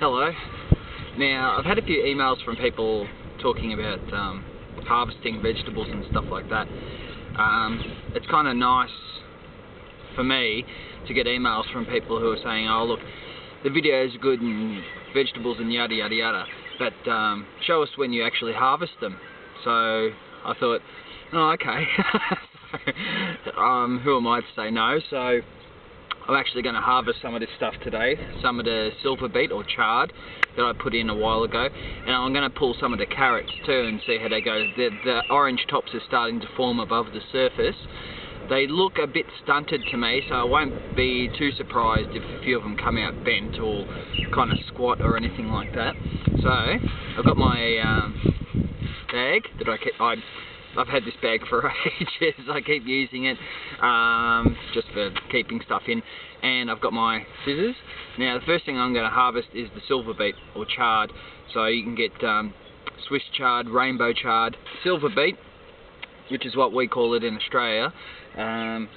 Hello. Now, I've had a few emails from people talking about harvesting vegetables and stuff like that. It's kind of nice for me to get emails from people who are saying, oh look, the video is good and vegetables and yada yada yada, but show us when you actually harvest them. So I thought, oh okay, who am I to say no? So I'm actually going to harvest some of this stuff today, some of the silver beet or chard that I put in a while ago, and I'm going to pull some of the carrots too and see how they go. The orange tops are starting to form above the surface. They look a bit stunted to me, so I won't be too surprised if a few of them come out bent or kind of squat or anything like that. So I've got my bag that I've had this bag for ages. I keep using it just for keeping stuff in, and I've got my scissors. Now the first thing I'm going to harvest is the silver beet or chard. So you can get Swiss chard, rainbow chard, silver beet, which is what we call it in Australia. I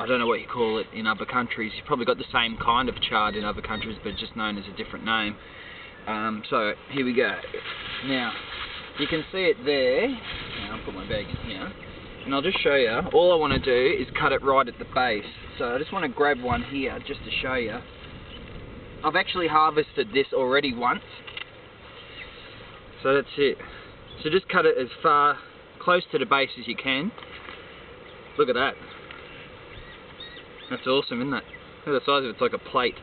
don't know what you call it in other countries. You've probably got the same kind of chard in other countries, but just known as a different name. So here we go. Now you can see it there. Now I'll put my bag in here, and I'll just show you. All I want to do is cut it right at the base. So I just want to grab one here just to show you. I've actually harvested this already once. So that's it. So just cut it as far close to the base as you can. Look at that. That's awesome, isn't it? Look at the size of it. It's like a plate.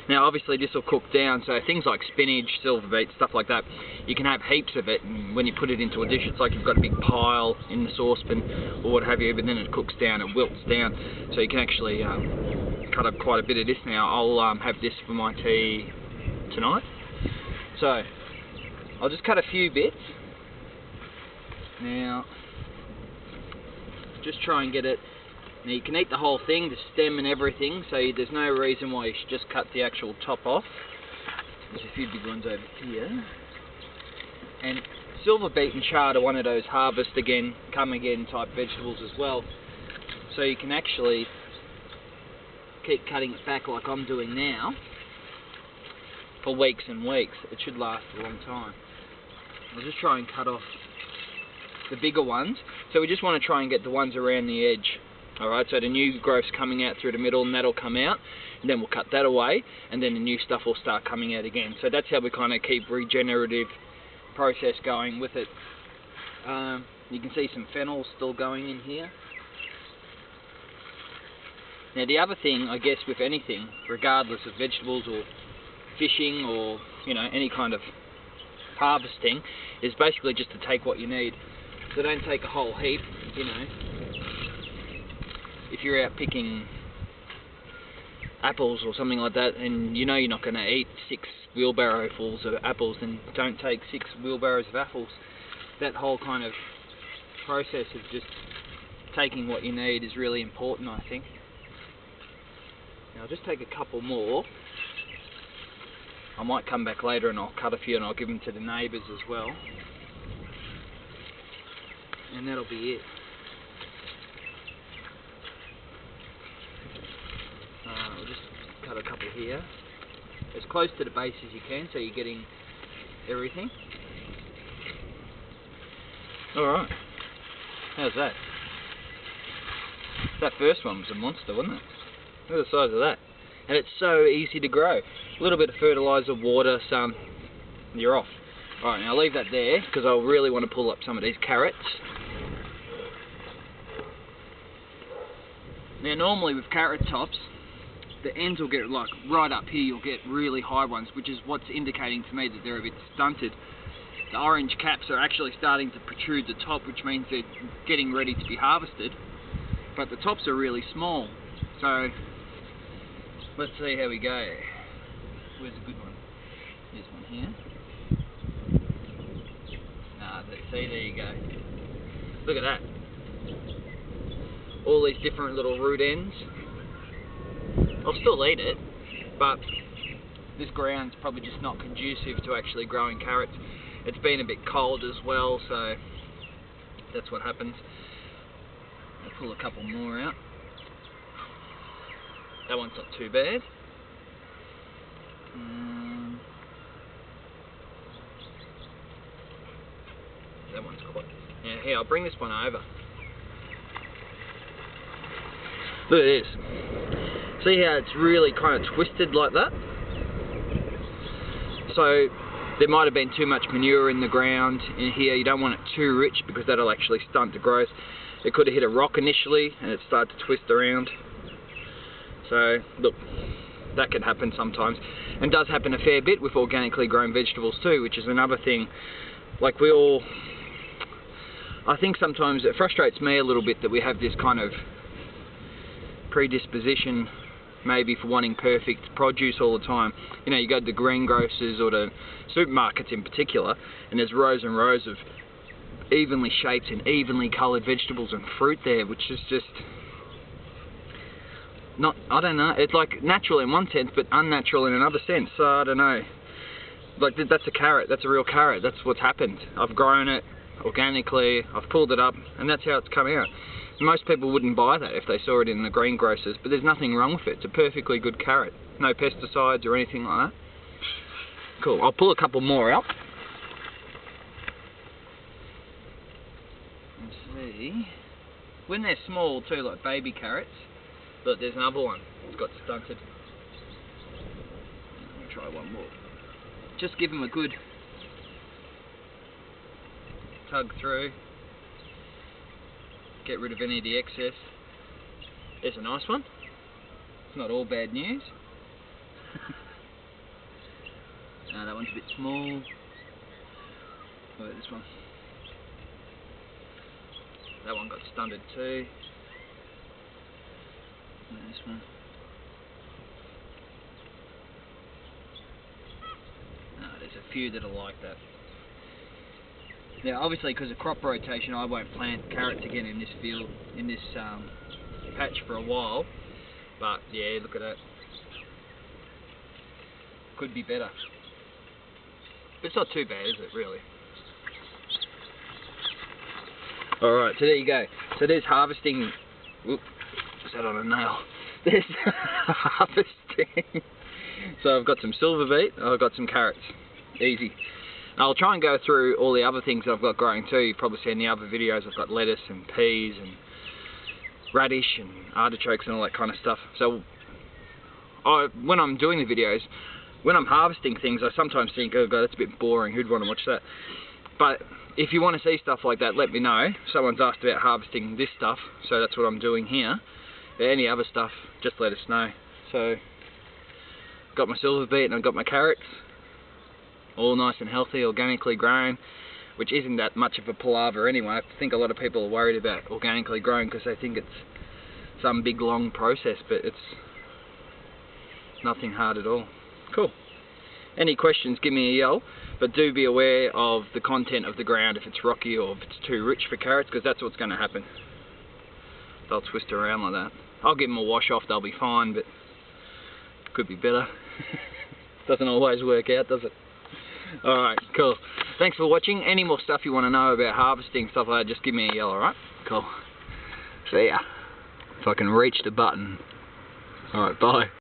Now obviously this will cook down, so things like spinach, silver beet, stuff like that, you can have heaps of it, and when you put it into a dish it's like you've got a big pile in the saucepan or what have you, but then it cooks down, it wilts down, so you can actually cut up quite a bit of this. Now I'll have this for my tea tonight. So I'll just cut a few bits. Now just try and get it. Now you can eat the whole thing, the stem and everything, so there's no reason why you should just cut the actual top off. There's a few big ones over here. And silver beet and chard are one of those harvest again, come again type vegetables as well. So you can actually keep cutting it back like I'm doing now for weeks and weeks. It should last a long time. I'll just try and cut off the bigger ones. So we just want to try and get the ones around the edge. Alright, so the new growth's coming out through the middle and that'll come out, and then we'll cut that away, and then the new stuff will start coming out again. So that's how we kind of keep regenerative process going with it. You can see some fennel still going in here. Now the other thing, I guess, with anything, regardless of vegetables or fishing or, you know, any kind of harvesting, is basically just to take what you need. So don't take a whole heap, you know. If you're out picking apples or something like that and you know you're not going to eat 6 wheelbarrowfuls of apples, then don't take 6 wheelbarrows of apples. That whole kind of process of just taking what you need is really important, I think. Now I'll just take a couple more. I might come back later and I'll cut a few and I'll give them to the neighbours as well. And that'll be it. We'll just cut a couple here, as close to the base as you can, so you're getting everything. Alright, how's that? That first one was a monster, wasn't it? Look at the size of that. And it's so easy to grow. A little bit of fertiliser, water, sun, you're off. Alright, now I'll leave that there, because I really want to pull up some of these carrots. Now normally with carrot tops, the ends will get like right up here, you'll get really high ones, which is what's indicating to me that they're a bit stunted. The orange caps are actually starting to protrude the top, which means they're getting ready to be harvested, but the tops are really small. So let's see how we go. Where's a good one? Here's one here. See, there you go. Look at that. All these different little root ends. I'll still eat it, but this ground's probably just not conducive to actually growing carrots. It's been a bit cold as well, so that's what happens. I'll pull a couple more out. That one's not too bad. one's quite... Yeah, here, I'll bring this one over. Look at this. See how it's really kind of twisted like that? So there might have been too much manure in the ground in here. You don't want it too rich because that'll actually stunt the growth. It could have hit a rock initially and it started to twist around. So look, that can happen sometimes, and does happen a fair bit with organically grown vegetables too, which is another thing. Like I think sometimes it frustrates me a little bit that we have this kind of predisposition maybe for wanting perfect produce all the time. You know, you go to the greengrocers or the supermarkets in particular, and there's rows and rows of evenly shaped and evenly coloured vegetables and fruit there, which is just not, I don't know, it's like natural in one sense but unnatural in another sense. So I don't know, like that's a carrot, that's a real carrot, that's what's happened. I've grown it organically, I've pulled it up, and that's how it's come out. Most people wouldn't buy that if they saw it in the greengrocers, but there's nothing wrong with it. It's a perfectly good carrot. No pesticides or anything like that. Cool. I'll pull a couple more out. Let's see. When they're small too, like baby carrots, look, there's another one. It's got stunted. I'll try one more. Just give them a good tug through. Get rid of any of the excess. There's a nice one. It's not all bad news. No, that one's a bit small. Look at this one. That one got stunted too. Look at this one. No, there's a few that are like that. Now, obviously, because of crop rotation, I won't plant carrots again in this field, in this patch for a while. But yeah, look at that. Could be better. But it's not too bad, is it, really? Alright, so there you go. So there's harvesting. Whoop, is that on a nail? There's harvesting. So I've got some silver beet, I've got some carrots. Easy. I'll try and go through all the other things that I've got growing too. You've probably seen the other videos. I've got lettuce and peas and radish and artichokes and all that kind of stuff. So when I'm doing the videos, when I'm harvesting things, I sometimes think, oh god, that's a bit boring, who'd want to watch that? But if you want to see stuff like that, let me know. Someone's asked about harvesting this stuff, so that's what I'm doing here. But any other stuff, just let us know. So, got my silver beet and I've got my carrots. All nice and healthy, organically grown, which isn't that much of a palaver anyway. I think a lot of people are worried about organically grown because they think it's some big long process, but it's nothing hard at all. Cool. Any questions, give me a yell, but do be aware of the content of the ground, if it's rocky or if it's too rich for carrots, because that's what's going to happen. They'll twist around like that. I'll give them a wash off, they'll be fine, but could be better. Doesn't always work out, does it? Alright, cool. Thanks for watching. Any more stuff you want to know about harvesting, stuff like that, just give me a yell, alright? Cool. See ya. If I can reach the button. Alright, bye.